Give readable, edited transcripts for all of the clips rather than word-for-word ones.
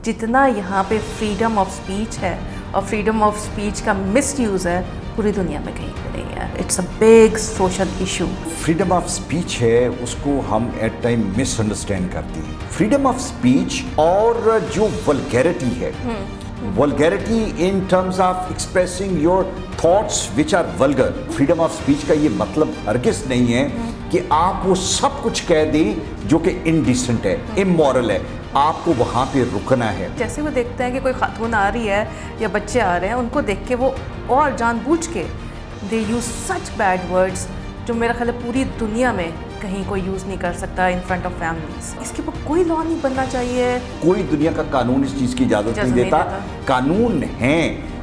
जितना यहाँ पे फ्रीडम ऑफ स्पीच है और फ्रीडम ऑफ स्पीच का मिसयूज़ है पूरी दुनिया में कहीं पे नहीं है. It's a big social issue. Freedom of speech है उसको हम एट टाइम मिसअंडरस्टैंड करते हैं. फ्रीडम ऑफ स्पीच और जो वल्गैरिटी है, vulgarity in terms of expressing your thoughts which are vulgar. Freedom of speech का ये मतलब हरगिज़ नहीं है कि आप वो सब कुछ कह दें जो कि इनडिसेंट है, इमोरल है. आपको वहाँ पे रुकना है. जैसे वो देखते हैं कि कोई खातून आ रही है या बच्चे आ रहे हैं, उनको देख के वो और जानबूझ के दे यूज़ सच बैड वर्ड्स जो मेरा ख्याल है पूरी दुनिया में कहीं कोई यूज़ नहीं कर सकता इन फ्रंट ऑफ फैमिलीज. इसके ऊपर कोई लॉ नहीं बनना चाहिए. कोई दुनिया का कानून इस चीज़ की इजाज़त नहीं देता. कानून है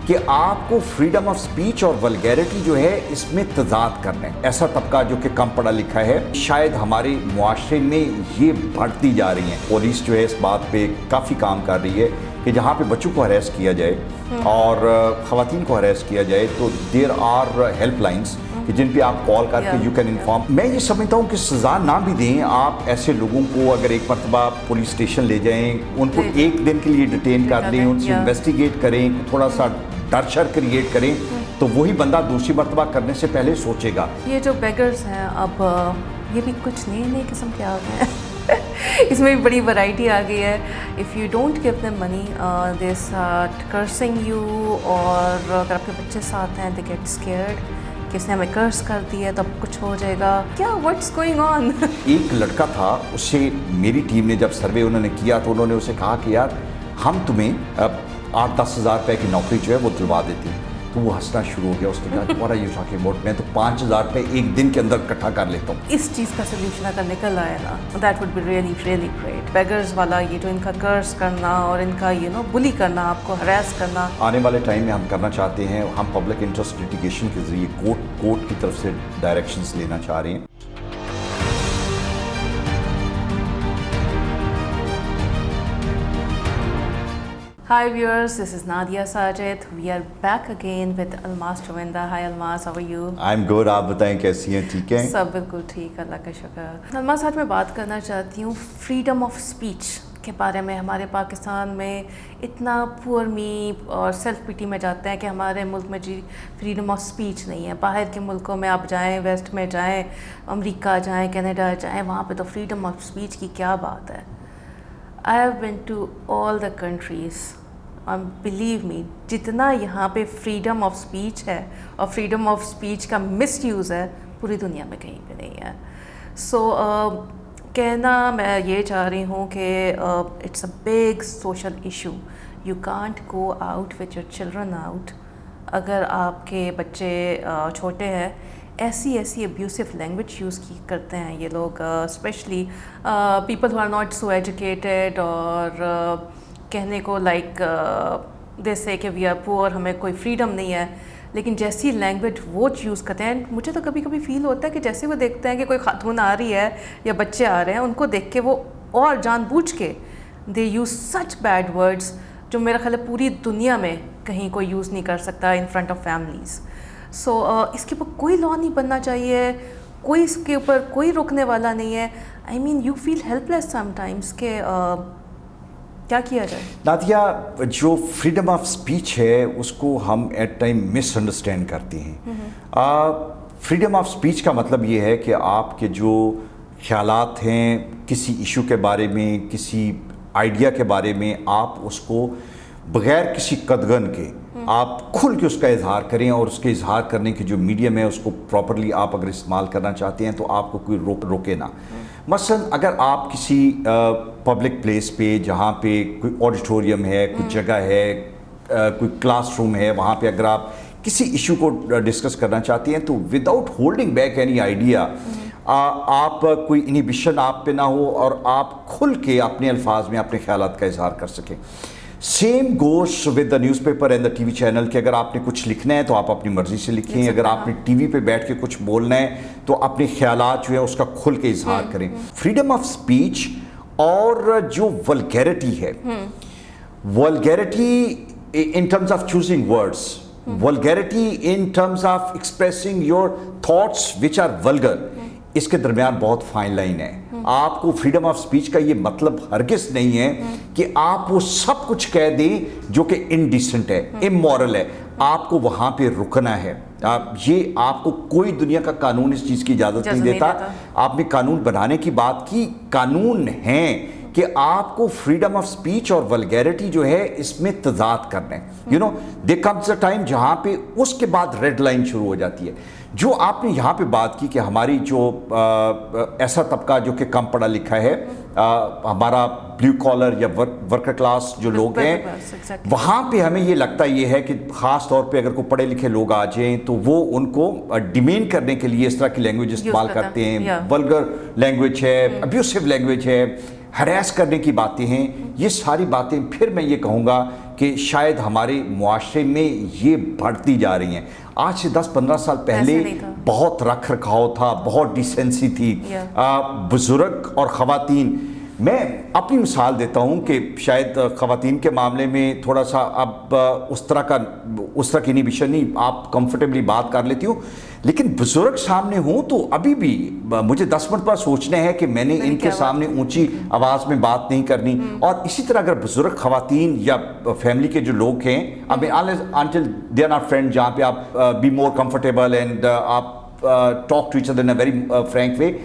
कि आपको फ्रीडम ऑफ स्पीच और वल्गैरिटी जो है इसमें तजाद करना है. ऐसा तबका जो कि कम पढ़ा लिखा है, शायद हमारे मुआशरे में ये बढ़ती जा रही है. पुलिस जो है इस बात पे काफ़ी काम कर रही है कि जहाँ पे बच्चों को हरेस किया जाए और ख़वातीन को हरेस किया जाए तो देयर आर हेल्पलाइंस कि जिन पे आप कॉल करके यू कैन इन्फॉर्म. मैं ये समझता हूँ कि सज़ा ना भी दें आप ऐसे लोगों को. अगर एक मरतबा पुलिस स्टेशन ले जाएं, उनको एक दिन के लिए डिटेन कर लें, उनसे इन्वेस्टिगेट करें, थोड़ा सा डर शर क्रिएट करें, तो वही बंदा दूसरी मरतबा करने से पहले सोचेगा. ये जो बेगर्स हैं अब ये भी कुछ नए किस्म के आ गए हैं. इसमें भी बड़ी वैरायटी आ गई है. If you don't give them money they start cursing you. और अगर आपके बच्चे साथ हैं दे गेट स्केयर्ड कि इसने हमें कर्स कर दिया तब कुछ हो जाएगा. क्या व्हाट्स गोइंग ऑन. एक लड़का था, उससे मेरी टीम ने जब सर्वे उन्होंने किया तो उन्होंने उसे कहा कि यार हम तुम्हें 8-10 हज़ार रुपये की नौकरी जो है वो दिलवा देती है. तो वो हंसना शुरू हो गया. उसने कहा what are you talking about, मैं तो 5,000 रुपये एक दिन के अंदर इकट्ठा कर लेता हूँ. इस चीज़ का सोल्यूशन अगर निकल आए ना, that would be really really great. Beggars वाला ये जो इनका कर्स करना और इनका बुली करना, आपको हरास करना, आने वाले टाइम में हम करना चाहते हैं. हम पब्लिक इंटरेस्ट लिटिगेशन के ज़रिए कोर्ट की तरफ से डायरेक्शंस लेना चाह रहे हैं. Hi viewers, this is Nadia Sajid. We are back again with Almas Chavinda. Hi Almas, how are you? I'm good. आप बताएं कैसी हैं, ठीक हैं? सब बिल्कुल ठीक, अल्लाह का शुक्र. अलमास, आज मैं बात करना चाहती हूँ फ्रीडम ऑफ स्पीच के बारे में. हमारे पाकिस्तान में इतना पुअर मी और सेल्फ पिटी में जाते हैं कि हमारे मुल्क में जी फ्रीडम ऑफ स्पीच नहीं है. बाहर के मुल्कों में आप जाएं, वेस्ट में जाएं, अमेरिका जाएं, कनाडा जाएं, वहाँ पे तो फ्रीडम ऑफ स्पीच की क्या बात है. I have been to all the countries. Believe me, जितना यहाँ पे फ्रीडम ऑफ स्पीच है और फ्रीडम ऑफ स्पीच का मिसयूज़ है पूरी दुनिया में कहीं पे नहीं है. सो कहना मैं ये चाह रही हूँ कि it's a big social issue. You can't go out with your children out. अगर आपके बच्चे छोटे हैं, ऐसी अब्यूसिव लैंग्वेज यूज़ करते हैं ये लोग, specially people who are not so educated. और कहने को लाइक जैसे कि वी आर पुअर, हमें कोई फ्रीडम नहीं है. लेकिन जैसी लैंग्वेज वो यूज़ करते हैं, मुझे तो कभी कभी फील होता है कि जैसे वो देखते हैं कि कोई खातून आ रही है या बच्चे आ रहे हैं, उनको देख के वो और जानबूझ के दे यूज़ सच बैड वर्ड्स जो मेरा ख्याल है पूरी दुनिया में कहीं कोई यूज़ नहीं कर सकता इन फ्रंट ऑफ फैमिलीज़. सो इसके ऊपर कोई लॉ नहीं बनना चाहिए. कोई इसके ऊपर कोई रोकने वाला नहीं है. I mean you feel helpless sometimes के क्या किया जाए. नादिया, जो फ्रीडम ऑफ स्पीच है उसको हम एट टाइम मिसअंडरस्टैंड करते हैं. फ्रीडम ऑफ स्पीच का मतलब ये है कि आपके जो ख्यालात हैं किसी इशू के बारे में, किसी आइडिया के बारे में, आप उसको बग़ैर किसी कदगन के आप खुल के उसका इजहार करें. और उसके इजहार करने की जो मीडियम है उसको प्रॉपरली आप अगर इस्तेमाल करना चाहते हैं तो आपको कोई रोके ना. मसलन अगर आप किसी पब्लिक प्लेस पे, जहाँ पे कोई ऑडिटोरियम है, कोई जगह है, कोई क्लासरूम है, वहाँ पे अगर आप किसी इशू को डिस्कस करना चाहते हैं तो without holding back any idea, आप कोई इनहिबिशन आप पे ना हो और आप खुल के अपने अल्फाज में अपने ख्यालात का इजहार कर सकें. Same goes with the newspaper and the TV channel कि अगर आपने कुछ लिखना है तो आप अपनी मर्ज़ी से लिखें. अगर आपने टीवी पे बैठ के कुछ बोलना है तो अपने ख्यालात जो है उसका खुल के इजहार करें. फ्रीडम ऑफ स्पीच और जो वल्गैरिटी है, vulgarity in terms of choosing words, vulgarity in terms of expressing your thoughts which are vulgar, इसके दरमियान बहुत फाइन लाइन है. आपको फ्रीडम ऑफ स्पीच का ये मतलब हरगिज नहीं है कि आप वो सब कुछ कह दें जो कि इनडिसेंट है, इमोरल है। आपको वहां पे रुकना है। ये आपको कोई दुनिया का कानून इस चीज की इजाजत नहीं देता। आपने कानून बनाने की बात की, कानून है कि आपको फ्रीडम ऑफ स्पीच और वल्गैरिटी जो है इसमें तजाद करना है। You know, there comes a time जहां पे उसके बाद रेड लाइन शुरू हो जाती है। जो आपने यहाँ पे बात की कि हमारी जो ऐसा तबका जो कि कम पढ़ा लिखा है, हमारा ब्लू कॉलर या वर्कर क्लास जो लोग हैं, वहाँ पे हमें ये लगता ये है कि ख़ास तौर पे अगर कोई पढ़े लिखे लोग आ जाएं तो वो उनको डिमेन करने के लिए इस तरह की लैंग्वेज इस्तेमाल करते हैं। वल्गर लैंग्वेज है, अब्यूसिव लैंग्वेज है, हरास करने की बातें हैं। ये सारी बातें फिर मैं ये कहूँगा कि शायद हमारे मुआशरे में ये बढ़ती जा रही हैं। आज से 10-15 साल पहले बहुत रख रखाव था, बहुत डिसेंसी थी। बुजुर्ग और ख़वातीन, मैं अपनी मिसाल देता हूँ कि शायद ख़वातीन के मामले में थोड़ा सा अब उस तरह की इनिबिशन नहीं, आप कंफर्टेबली बात कर लेती हूँ, लेकिन बुजुर्ग सामने हूँ तो अभी भी मुझे 10 मिनट पर सोचने हैं कि मैंने इनके सामने ऊंची आवाज़ में बात नहीं करनी। और इसी तरह अगर बुजुर्ग ख़वातीन या फैमिली के जो लोग हैं, अब until they are not friends, जहाँ पे आप बी मोर कंफर्टेबल एंड आप talk to each other in a very frank way,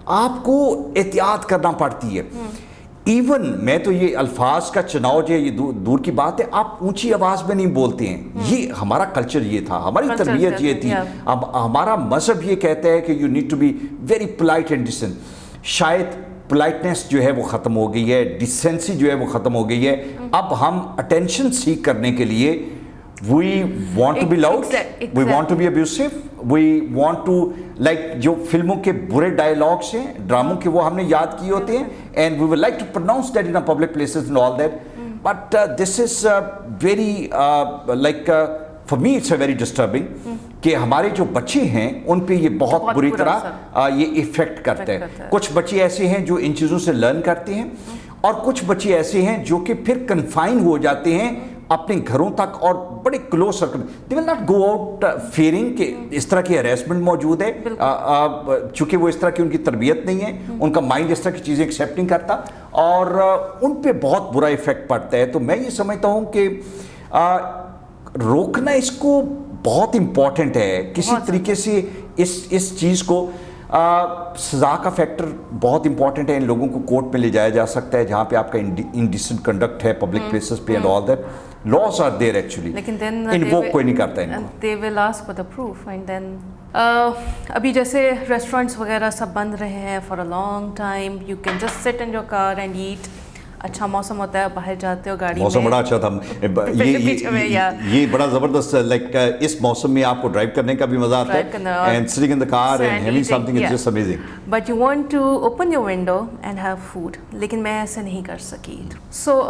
आपको एहतियात करना पड़ती है। इवन मैं तो ये अल्फाज का चुनाव जो है ये दूर की बात है, आप ऊंची आवाज में नहीं बोलते हैं। ये हमारा कल्चर ये था, हमारी तरबियत ये थी। अब हमारा मजहब ये कहता है कि you need to be very polite and decent. शायद पोलाइटनेस जो है वो ख़त्म हो गई है, डिसेंसी जो है वो ख़त्म हो गई है। अब हम अटेंशन सीख करने के लिए we want to be loud, we want to be abusive, we want to like जो फिल्मों के बुरे डायलॉग्स हैं, ड्रामों के, वो हमने याद किए होते हैं, and we would like to pronounce that in a public places and all that, but this is very like for me it's a very disturbing कि हमारे जो बच्चे हैं उन पे ये बहुत बुरी तरह ये इफेक्ट करता है। कुछ बच्चे ऐसे हैं जो इन चीज़ों से लर्न करते हैं, और कुछ बच्चे ऐसे हैं जो कि फिर कन्फाइन हो जाते हैं अपने घरों तक और बड़े close circle. They will not go out fearing कि इस तरह की हरेसमेंट मौजूद है, चूँकि वो इस तरह की उनकी तरबियत नहीं है, उनका माइंड इस तरह की चीज़ें एक्सेप्ट नहीं करता, और उन पे बहुत बुरा इफेक्ट पड़ता है। तो मैं ये समझता हूँ कि रोकना इसको बहुत इम्पॉर्टेंट है किसी तरीके से। इस चीज़ को सज़ा का फैक्टर बहुत इंपॉर्टेंट है। इन लोगों को कोर्ट में ले जाया जा सकता है जहाँ पे आपका इनडिसेंट कंडक्ट है पब्लिक प्लेसेस पे and all that. Laws are there actually, लेकिन देन इन्वोक कोई नहीं करता इनको। They will ask for the proof and then अभी जैसे रेस्टोरेंट्स वगैरह सब बंद रहे हैं for a long time, you can just sit in your car and eat. अच्छा मौसम होता है, बाहर जाते हो गाड़ी मौसम बड़ा अच्छा था। ये बड़ा ज़बरदस्त, लाइक इस मौसम में आपको ड्राइव करने का भी मज़ा आता है, and sitting in the car and having something is just amazing. But you want to open your window and have food, लेकिन मैं ऐसे नहीं कर सकी। So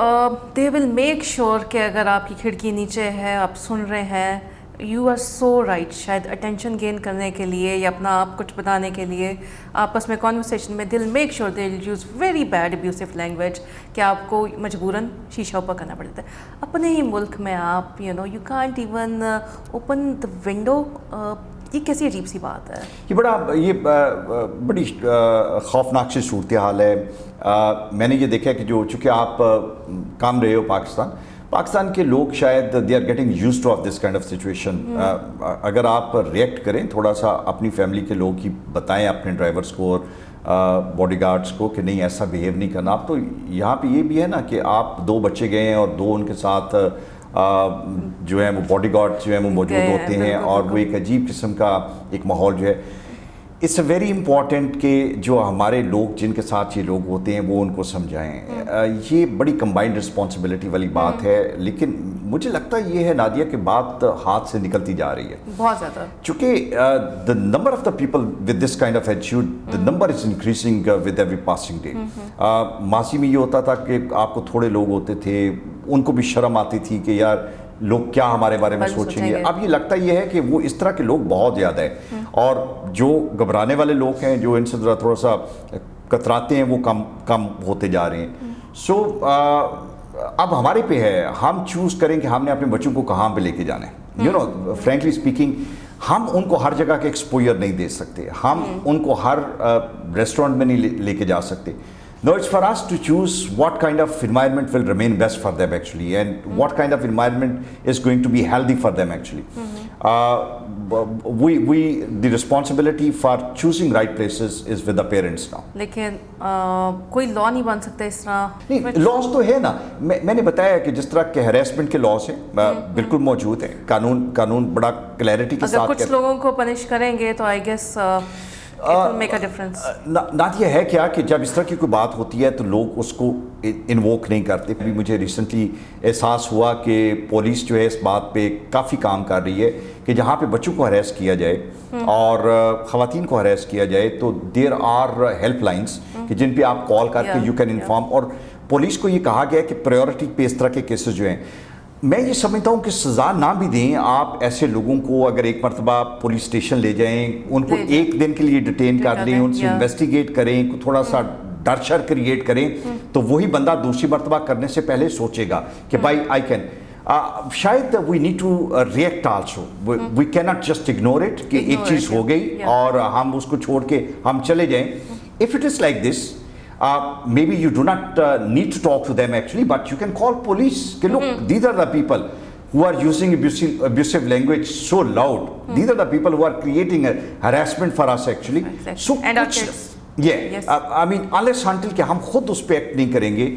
they will make sure कि अगर आपकी खिड़की नीचे है, आप सुन रहे हैं, यू आर सो राइट, शायद अटेंशन गेन करने के लिए या अपना आप कुछ बताने के लिए आपस में कॉन्वर्सेशन में दिल make sure they use very bad abusive language कि आपको मजबूरन शीशा ऊपर करना पड़ता है। अपने ही मुल्क में आप you can't even open the window, ये कैसी अजीब सी बात है। ये बड़ी खौफनाक सी सूरत हाल है। मैंने ये देखा कि जो चूँकि आप काम रहे हो पाकिस्तान के लोग शायद they are getting used to of this kind of situation. अगर आप रिएक्ट करें थोड़ा सा, अपनी फैमिली के लोग ही बताएं अपने ड्राइवर्स को और बॉडीगार्ड्स को कि नहीं ऐसा बिहेव नहीं करना। आप तो यहाँ पे ये भी है ना कि आप 2 बच्चे गए हैं और 2 उनके साथ जो है वो बॉडीगार्ड जो है वो मौजूद होते हैं, और वो एक अजीब किस्म का एक माहौल जो है। इट्स वेरी इंपॉर्टेंट कि जो हमारे लोग जिनके साथ ये लोग होते हैं वो उनको समझाएं। ये बड़ी कंबाइंड रिस्पॉन्सिबिलिटी वाली बात है, लेकिन मुझे लगता है ये है नादिया कि बात हाथ से निकलती जा रही है बहुत ज़्यादा, चूँकि the number of the people with this kind of attitude, the number is increasing with every passing day. मासी में ये होता था कि आपको थोड़े लोग होते थे, उनको भी शर्म आती थी कि यार लोग क्या हमारे बारे में सोचेंगे। अब ये लगता ये है कि वो इस तरह के लोग बहुत ज़्यादा है, और जो घबराने वाले लोग हैं, जो इनसे थोड़ा सा कतराते हैं, वो कम होते जा रहे हैं। सो अब हमारे पे है, हम चूज़ करें कि हमने अपने बच्चों को कहाँ पे लेके जाना है। यू नो, फ्रेंकली स्पीकिंग हम उनको हर जगह के एक्सपोजर नहीं दे सकते, हम उनको हर रेस्टोरेंट में नहीं लेके जा सकते. No, it's for us to choose what kind of environment will remain best for them actually, and what kind of environment is going to be healthy for them actually. The responsibility for choosing right places is with the parents now. लेकिन कोई law नहीं बन सकता इस तरह. नहीं, laws तो है ना. मैंने बताया कि जिस तरह के हरेसमेंट के लॉज हैं बिल्कुल मौजूद हैं. कानून बड़ा क्लैरिटी के साथ. अगर कुछ लोगों को पनिश करेंगे तो I guess make a difference. Nadia है क्या कि जब इस तरह की कोई बात होती है तो लोग उसको इन्वोक नहीं करते. अभी मुझे रिसेंटली एहसास हुआ कि पुलिस जो है इस बात पे काफ़ी काम कर रही है कि जहाँ पे बच्चों को हरेस किया जाए और ख़वातीन को हरेस किया जाए तो देयर आर हेल्पलाइंस कि जिन पे आप कॉल करके यू कैन इन्फॉर्म. और पुलिस को ये कहा गया कि प्रायोरिटी पे इस तरह के केसेस जो हैं, मैं ये समझता हूँ कि सज़ा ना भी दें. आप ऐसे लोगों को अगर एक मरतबा पुलिस स्टेशन ले जाएं, उनको एक दिन के लिए डिटेन कर लें, उनसे इन्वेस्टिगेट करें, थोड़ा सा डर शर क्रिएट करें, तो वही बंदा दूसरी मरतबा करने से पहले सोचेगा कि भाई आई कैन. शायद we need to react also. We can not just ignore it कि एक चीज़ हो गई और हम उसको छोड़ के हम चले जाएं. If it is like this, maybe you do not need to talk to them actually, but you can call police. Look, these are the people who are using abusive language so loud. These are the people who are creating a harassment for us actually. Exactly. So and our kids. Yeah, yes. I mean, unless until कि हम खुद उस पे act नहीं करेंगे,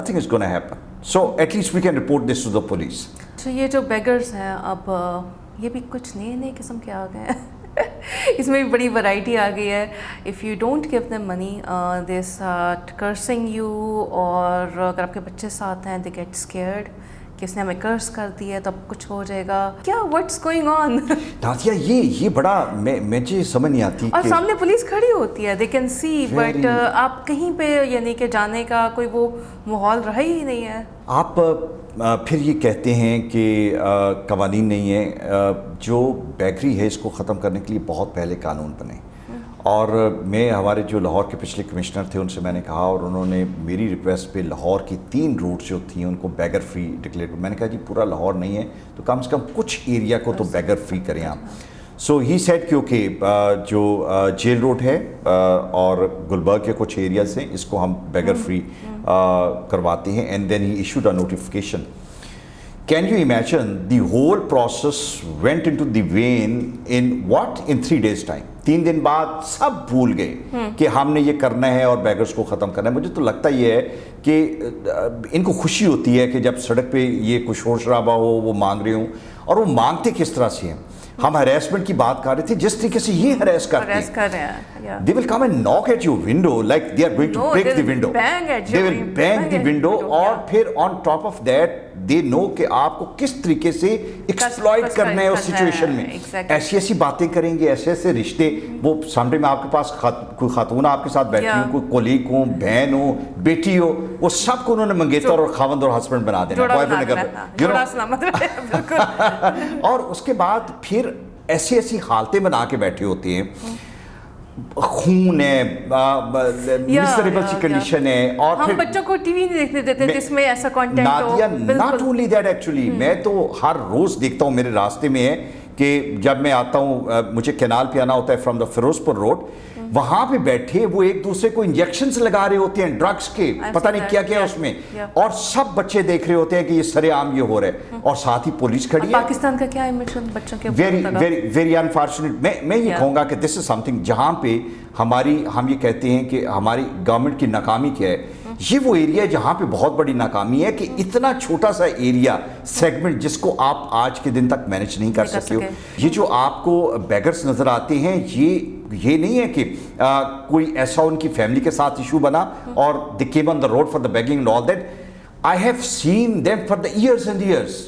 nothing is going to happen. So at least we can report this to the police. तो ये जो beggars हैं, अब ये भी कुछ नए किस्म के आ गए हैं. इसमें भी बड़ी वैरायटी आ गई है. If you don't give them money they start cursing you, और अगर आपके बच्चे साथ हैं दे गेट स्केयर्ड कि इसने हमें कर्स कर दिया तब कुछ हो जाएगा. क्या व्हाट्स गोइंग ऑन? नादिया ये बड़ा मुझे समझ नहीं आती. और सामने पुलिस खड़ी होती है, दे कैन सी, बट आप कहीं पे यानी कि जाने का कोई वो माहौल रहा ही नहीं है. आप फिर ये कहते हैं कि कवानीन नहीं है. जो बेकरी है इसको ख़त्म करने के लिए बहुत पहले कानून बने. और मैं हमारे जो लाहौर के पिछले कमिश्नर थे उनसे मैंने कहा, और उन्होंने मेरी रिक्वेस्ट पे लाहौर की 3 रूट जो थी उनको बैगर फ्री डिक्लेयर. मैंने कहा जी पूरा लाहौर नहीं है तो कम से कम कुछ एरिया को तो बैगर फ्री करें आप. सो ही सेड कि ओके, जो जेल रोड है और गुलबर्ग के कुछ एरियाज हैं इसको हम बैगर फ्री करवाते हैं. And then he issued a notification. Can you imagine the whole process went into the vein in what? In 3 days time. 3 दिन बाद सब भूल गए कि हमने ये करना है और बैगर्स को ख़त्म करना है. मुझे तो लगता ये है कि इनको खुशी होती है कि जब सड़क पे ये कुछ शोर शराबा हो, वो मांग रहे हों. और वो मांगते किस तरह से हैं? हम हरेसमेंट की बात कर रहे थे, जिस तरीके से ये हरेस करते हैं. They will come and knock at your window like they are going to break the window. They will bang the window. और फिर on top of that they know कि आपको किस तरीके से एक्सप्लॉइट करना है उस सिचुएशन में. ऐसी ऐसी बातें करेंगे, ऐसे ऐसे रिश्ते. वो सामने में आपके पास कोई खातून आपके साथ बैठी हो, कोई कोलीग हो, बहन हो, बेटी हो, वो सबको उन्होंने मंगेतर और खावंद और हस्बैंड बना देना. और उसके बाद फिर ऐसी ऐसी हालतें बना के बैठे होते हैं. खून है, मिसरेबल सी कंडीशन है. और हम बच्चों को टीवी नहीं देखने देते जिसमें ऐसा कंटेंट हो. नॉट ओनली दैट एक्चुअली, मैं तो हर रोज देखता हूँ, मेरे रास्ते में है कि जब मैं आता हूँ, मुझे कैनाल पे आना होता है फ्रॉम द फिरोजपुर रोड, वहां पे बैठे वो एक दूसरे को इंजेक्शंस लगा रहे होते हैं ड्रग्स के, पता नहीं क्या क्या है उसमें. और सब बच्चे देख रहे होते हैं कि ये सरेआम ये हो रहा है. और साथ ही पुलिस खड़ी है. पाकिस्तान का क्या इमेज बच्चों के वेरी वेरी वेरी अनफॉर्चुनेट. मैं ये कहूँगा कि दिस इज समथिंग जहाँ पे हम ये कहते हैं कि हमारी गवर्नमेंट की नाकामी क्या है. ये वो एरिया है जहाँ पे बहुत बड़ी नाकामी है कि इतना छोटा सा एरिया सेगमेंट जिसको आप आज के दिन तक मैनेज नहीं कर सकते हो. ये जो आपको बैगर्स नजर आते हैं, ये नहीं है कि कोई ऐसा उनकी फैमिली के साथ इशू बना और they came on the road for the begging and all that. I have seen them for the years and years.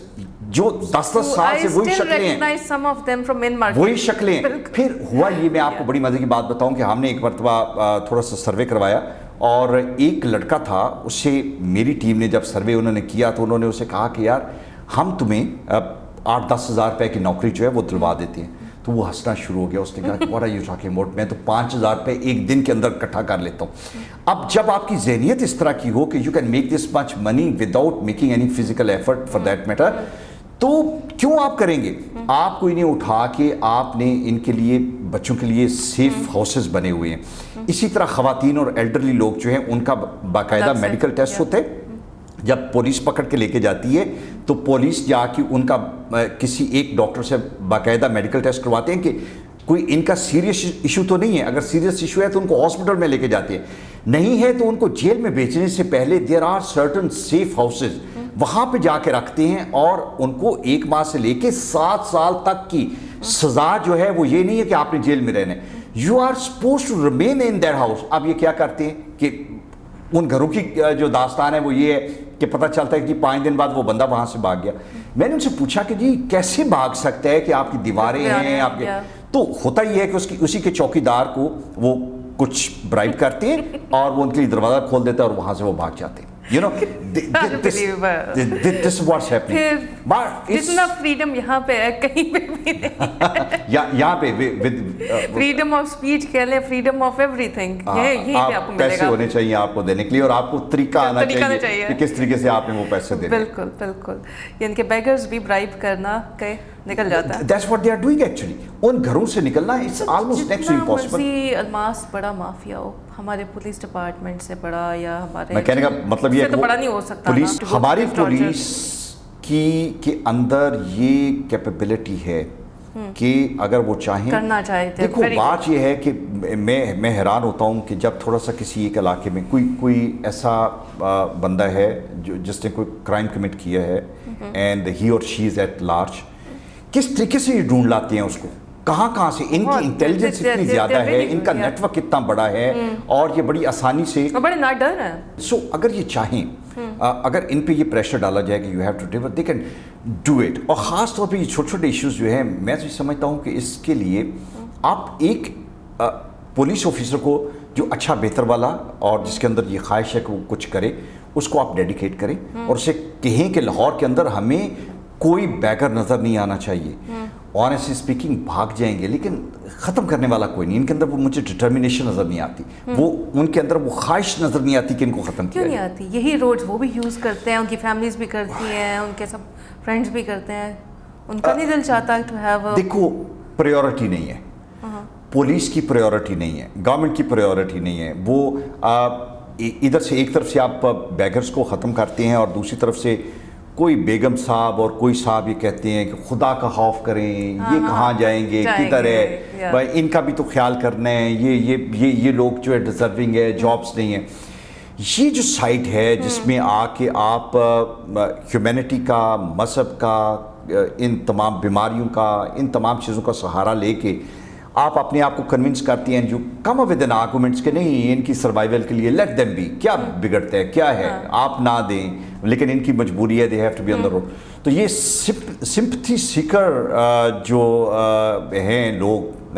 जो 10-10 साल से वही शक्लें हैं, वही शक्लें. फिर हुआ ये, मैं आपको बड़ी मजे की बात बताऊं कि हमने एक मरतबा थोड़ा सा सर्वे करवाया और एक लड़का था, उससे मेरी टीम ने जब सर्वे उन्होंने किया तो उन्होंने उसे कहा कि यार हम तुम्हें 8-10 हज़ार रुपये की नौकरी जो है वो दिलवा देते हैं. तो वो हंसना शुरू हो गया. उसने कहा what are you talking about, मैं तो 5,000 रुपये एक दिन के अंदर इकट्ठा कर लेता हूँ. अब जब आपकी जहनियत इस तरह की हो कि you can make this much money without making any physical effort for that matter, تو کیوں آپ کریں گے؟ آپ کو انہیں اٹھا کے آپ نے ان کے لیے بچوں کے لیے سیف ہاؤسز بنے ہوئے ہیں. اسی طرح خواتین اور ایلڈرلی لوگ جو ہیں ان کا باقاعدہ میڈیکل ٹیسٹ ہوتے ہیں. جب پولیس پکڑ کے لے کے جاتی ہے تو پولیس جا کے ان کا کسی ایک ڈاکٹر سے باقاعدہ میڈیکل ٹیسٹ کرواتے ہیں کہ کوئی ان کا سیریس ایشو تو نہیں ہے. اگر سیریس ایشو ہے تو ان کو ہاسپٹل میں لے کے جاتے ہیں, نہیں ہے تو ان کو جیل میں بیچنے سے پہلے there are certain safe houses, وہاں پہ جا کے رکھتے ہیں اور ان کو 1 ماہ سے لے کے 7 سال تک کی سزا جو ہے وہ یہ نہیں ہے کہ آپ نے جیل میں رہنا ہے. You are suppose to remain in that house. اب یہ کیا کرتے ہیں کہ ان گھروں کی جو داستان ہے وہ یہ ہے کہ پتہ چلتا ہے کہ 5 دن بعد وہ بندہ وہاں سے بھاگ گیا. میں نے ان سے پوچھا کہ جی کیسے بھاگ سکتا ہے کہ آپ کی دیواریں ہیں آپ کے, تو ہوتا یہ ہے کہ اسی کے چوکیدار کو وہ کچھ برائب کرتے ہیں اور وہ ان کے لیے دروازہ کھول دیتا ہے اور وہاں سے وہ بھاگ جاتے ہیں. You know, this is what's happening. جتنا فریڈم یہاں پہ ہے کہیں پہ بھی نہیں. یہاں پہ فریڈم آف اسپیچ کہہ لیں, فریڈم آف ایوری تھنگ, یہی آپ کو ملے گا. پیسے ہونے چاہیے آپ کو دینے کے لیے اور آپ کو طریقہ آنا چاہیے کہ کس طریقے سے آپ نے وہ پیسے دینے. بالکل بالکل, یعنی کہ بیگرز بھی برائب کرنا کہ نکل جاتا ہے. That's what they are doing actually. ان گھروں سے نکلنا it's almost next to impossible. مرضی الماس بڑا مافیا ہو, ہمارے پولیس ڈپارٹمنٹ سے بڑا یا ہمارے, میں کہنے کا مطلب یہ ہے تو بڑا نہیں ہو سکتا. پولیس, ہماری پولیس کی کے اندر یہ کیپیبلٹی ہے کہ اگر وہ چاہیں کرنا چاہے. دیکھو بات یہ ہے کہ میں حیران ہوتا ہوں کہ جب تھوڑا سا کسی ایک علاقے میں کوئی ایسا بندہ ہے جس نے کوئی کرائم کمٹ کیا ہے اینڈ ہی اور شی از ایٹ لارج, کس طریقے سے یہ ڈھونڈ لاتے ہیں اس کو, کہاں سے, ان کی انٹیلیجنس اتنی زیادہ ہے, ان کا نیٹ ورک اتنا بڑا ہے اور یہ بڑی آسانی سے بڑے نہ ڈر ہیں. سو اگر یہ چاہیں, اگر ان پہ یہ پریشر ڈالا جائے کہ you have to deliver, they can do it. اور خاص طور پہ یہ چھوٹے چھوٹے ایشوز جو ہیں, میں تو سمجھتا ہوں کہ اس کے لیے آپ ایک پولیس آفیسر کو جو اچھا بہتر والا اور جس کے اندر یہ خواہش ہے کہ وہ کچھ کرے, اس کو آپ ڈیڈیکیٹ کریں اور اسے کہیں کہ لاہور کے اندر ہمیں کوئی بیگر نظر نہیں آنا چاہیے. آنیسٹلی اسپیکنگ بھاگ جائیں گے لیکن ختم کرنے والا کوئی نہیں. ان کے اندر وہ مجھے ڈٹرمنیشن نظر نہیں آتی, وہ ان کے اندر وہ خواہش نظر نہیں آتی کہ ان کو ختم کیا. کیوں نہیں آتی؟ یہی روڈ وہ بھی یوز کرتے ہیں, ان کی فیملیز بھی کرتی ہیں, ان کے سب فرینڈس بھی کرتے ہیں, ان کا نہیں دل چاہتا ٹو ہیو. دیکھو پریورٹی نہیں ہے, پولیس کی پریورٹی نہیں ہے, گورنمنٹ کی پریورٹی نہیں ہے. وہ ادھر سے ایک طرف سے آپ بیگرز کو ختم کرتے ہیں اور دوسری طرف سے کوئی بیگم صاحب اور کوئی صاحب یہ کہتے ہیں کہ خدا کا خوف کریں, یہ کہاں جائیں گے, کدھر ہے, بھائی ان کا بھی تو خیال کرنا ہے, یہ لوگ جو ہے ڈیزرونگ ہے, جابس نہیں ہیں. یہ جو سائٹ ہے جس میں آ کے آپ ہیومینٹی کا, مذہب کا, ان تمام بیماریوں کا, ان تمام چیزوں کا سہارا لے کے آپ اپنے آپ کو کنونس کرتی ہیں, جو کم ود ان آرگومنٹس کہ نہیں ان کی سروائیول کے لیے لیٹ دیم بی, کیا بگڑتا ہے, کیا ہے, آپ نہ دیں, لیکن ان کی مجبوری ہے, they have to be on the road. تو یہ سمپتھی سیکر جو ہیں لوگ,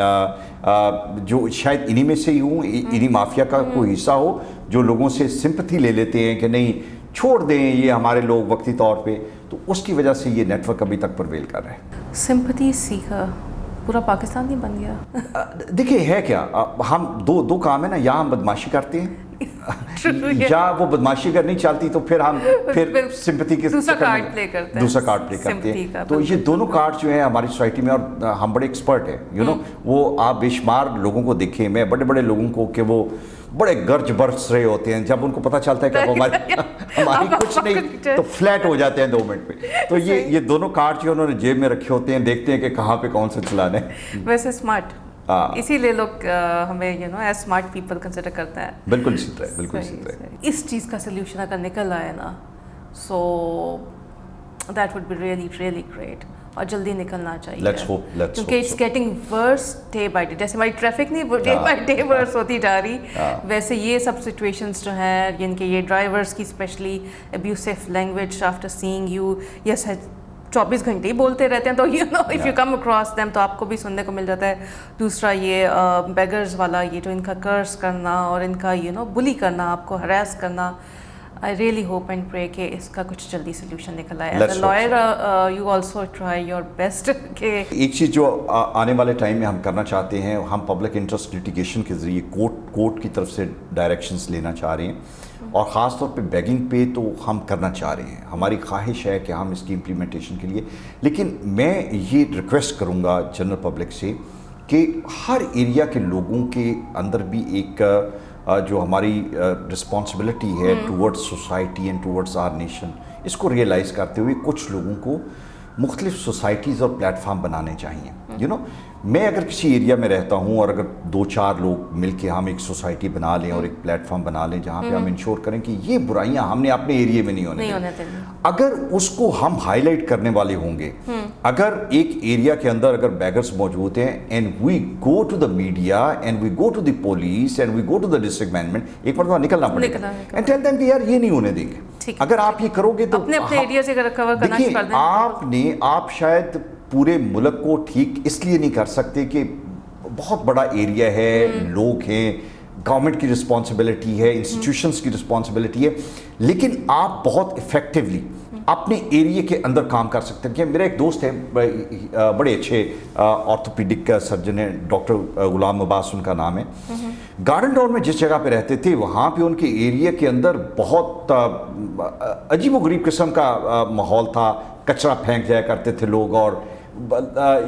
جو شاید انہی میں سے ہی ہوں, انہی مافیا کا کوئی حصہ ہو جو لوگوں سے سمپتھی لے لیتے ہیں کہ نہیں چھوڑ دیں یہ ہمارے لوگ وقتی طور پہ, تو اس کی وجہ سے یہ نیٹ ورک ابھی تک پرویل کر رہے ہیں. سمپتھی سیکر پورا پاکستان نہیں بن گیا. دیکھیے ہے کیا, ہم دو کام ہے نا, یا ہم بدماشی کرتے ہیں یا وہ بدماشی اگر نہیں چلتی تو پھر ہم سمپتھی کے دوسرا کارڈ پلے کرتے ہیں. تو یہ دونوں کارڈ جو ہیں ہماری سوسائٹی میں, اور ہم بڑے ایکسپرٹ ہیں, یو نو, وہ آپ بے شمار لوگوں کو دیکھیں, میں بڑے لوگوں کو کہ وہ بڑے گرج برس رہے ہوتے ہیں, جب ان کو پتہ چلتا ہے کہ ہماری کچھ نہیں تو فلیٹ ہو جاتے ہیں 2 منٹ پہ. تو یہ دونوں کارڈ جو انہوں نے جیب میں رکھے ہوتے ہیں, دیکھتے ہیں کہ کہاں پہ کون سے چلانے. ویسے اسمارٹ, اسی لیے لوگ ہمیں ایز اسمارٹ پیپل کنسیڈر کرتے ہیں. بالکل اسی طرح, بالکل اسی طرح. اس چیز کا سلیوشن اگر نکل آئے نا, so that would be really really great, اور جلدی نکلنا چاہیے. کیونکہ it's getting worse day by day. جیسے ہماری ٹریفک نہیں ڈے بائی ڈے ورس ہوتی جا رہی, ویسے یہ سب سچویشنز جو ہیں, جن کے یہ ڈرائیورس کی especially abusive language after saying you, yes 24 گھنٹے ہی بولتے رہتے ہیں, تو you know if you come across them تو آپ کو بھی سننے کو مل جاتا ہے. دوسرا یہ بیگرز والا, یہ جو ان کا کرس کرنا اور ان کا بلی کرنا, آپ کو ہراس کرنا. I really hope and pray کہ اس کا کچھ جلدی سلیوشن نکل آئے. As a lawyer, you also try your best کہ ایک چیز جو آنے والے ٹائم میں ہم کرنا چاہتے ہیں, ہم پبلک انٹرسٹ لیٹیگیشن کے ذریعے کورٹ کی طرف سے ڈائریکشنز لینا چاہ رہے ہیں, اور ख़ास तौर पे बेगिंग पे तो हम करना चाह रहे हैं, हमारी ख्वाहिश है कि हम इसकी इम्प्लीमेंटेशन के लिए, लेकिन मैं ये रिक्वेस्ट करूँगा जनरल पब्लिक से कि हर एरिया के लोगों के अंदर भी एक जो हमारी रिस्पॉन्सिबिलिटी है towards society and towards our nation, इसको रियलाइज़ करते हुए कुछ लोगों को मुख्तलिफ सोसाइटीज़ और प्लेटफार्म बनाने चाहिए। यू नो, मैं अगर किसी एरिया में रहता हूँ और अगर 2-4 लोग मिलके हम एक सोसाइटी बना लें और एक प्लेटफॉर्म बना लें जहाँ पे हम इंश्योर करें कि ये बुराइयाँ हमने अपने एरिया में नहीं होने देंगे, अगर उसको हम हाईलाइट करने वाले होंगे, अगर एक एरिया के अंदर अगर बैगर्स मौजूद हैं and we go to the media and we go to the police and we go to the district management, एक मरतबा निकलना पड़ेगा एंड टेल देम कि यार ये नहीं होने देंगे। अगर आप ये करोगे तो अपने एरिया से कवर करना शुरू कर दें। आप शायद पूरे मुल्क को ठीक इसलिए नहीं कर सकते कि बहुत बड़ा एरिया है, लोग हैं, गवर्नमेंट की रिस्पॉन्सिबिलिटी है, इंस्टीट्यूशंस की रिस्पॉन्सिबिलिटी है, लेकिन आप बहुत इफेक्टिवली अपने एरिया के अंदर काम कर सकते हैं। मेरा एक दोस्त है, बड़े अच्छे ऑर्थोपीडिक सर्जन है, डॉक्टर गुलाम अब्बास उनका नाम है। गार्डन टाउन में जिस जगह पे रहते थे वहाँ पे उनके एरिया के अंदर बहुत अजीबोगरीब किस्म का माहौल था, कचरा फेंक जाया करते थे लोग, और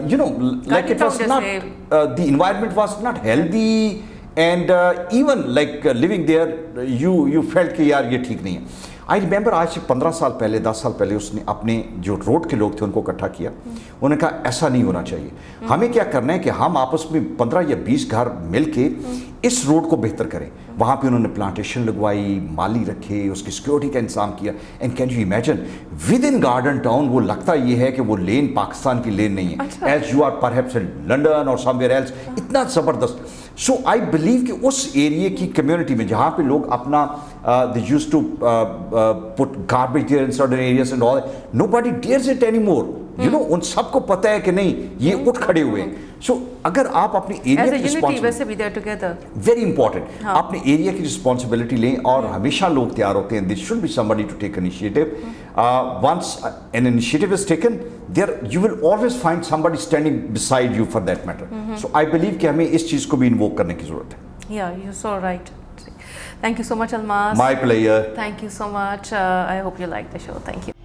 you know, like it was not the environment was not healthy and even like living there you felt कि यार ये ठीक नहीं है। आई रिमेंबर आज से 15 साल पहले, 10 साल पहले उसने अपने जो रोड के लोग थे उनको इकट्ठा किया, उन्होंने कहा ऐसा नहीं होना चाहिए, हमें क्या करना है कि हम आपस में 15 या 20 घर मिल के इस रोड को बेहतर करें। वहाँ पे उन्होंने प्लांटेशन लगवाई, माली रखे, उसकी सिक्योरिटी का इंतजाम किया, and can you imagine with in garden town वो लगता ये है कि वो लेन पाकिस्तान की लेन नहीं है, as you are perhaps in London और समवेयर एल्स, इतना ज़बरदस्त। सो आई बिलीव कि उस एरिया की कम्युनिटी में जहाँ पे लोग अपना they used to put garbage there in certain areas and all, nobody dares it anymore, you know, उन सबको पता है कि नहीं ये उठ खड़े हुए हैं। सो अगर आप अपने एरिया की रिस्पॉन्सिबिलिटी, वेरी इंपॉर्टेंट, अपने एरिया की रिस्पॉन्सिबिलिटी लें, और हमेशा लोग तैयार होते हैं, this should be somebody to take initiative. Once an initiative is taken, there you will always find somebody standing beside you for that matter. So I believe कि हमें इस चीज़ को भी इन्वोक करने की जरूरत है। या you so right. Thank you so much, Almas. My pleasure. Thank you so much. I hope you liked the show. Thank you.